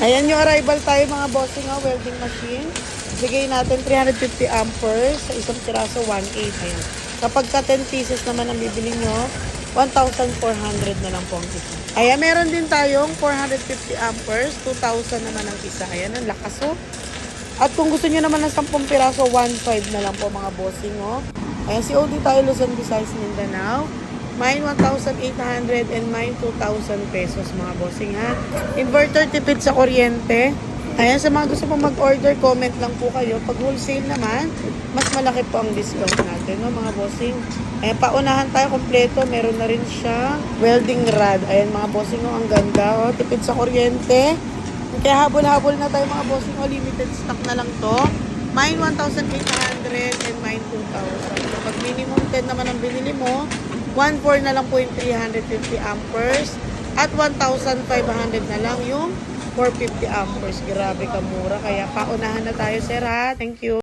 Ayan yung arrival tayo mga bossing, welding machine. Bigay natin 350 amperes sa isang piraso, 1.8. Ayan. Kapag ka 10 pieces naman ang bibili nyo, 1,400 na lang po ang isa. Ayan, meron din tayong 450 amperes, 2,000 naman ang isa. Ayan, ang lakas At kung gusto nyo naman ng 10 piraso, 1.5 na lang po mga bossing Ayan, COD tayo Luzon, Visayas, Mindanao. Mine 1,800 and mine 2,000 pesos mga bossing Inverter tipid sa kuryente. Ayan, sa mga gusto pong mag-order, comment lang po kayo. Pag wholesale naman, mas malaki po ang discount natin mga bossing. Ayan, paunahan tayo kompleto. Meron na rin siya welding rod. Ayan mga bossing ang ganda tipid sa kuryente. Kaya habol-habol na tayo mga bossing limited stock na lang to. Mine 1,800 and mine 2,000. Kapag minimum 10 naman ang binili mo, 1.4 na lang po yung 350 amperes at 1,500 na lang yung 450 amperes. Grabe ka mura. Kaya paunahan na tayo, sir Thank you.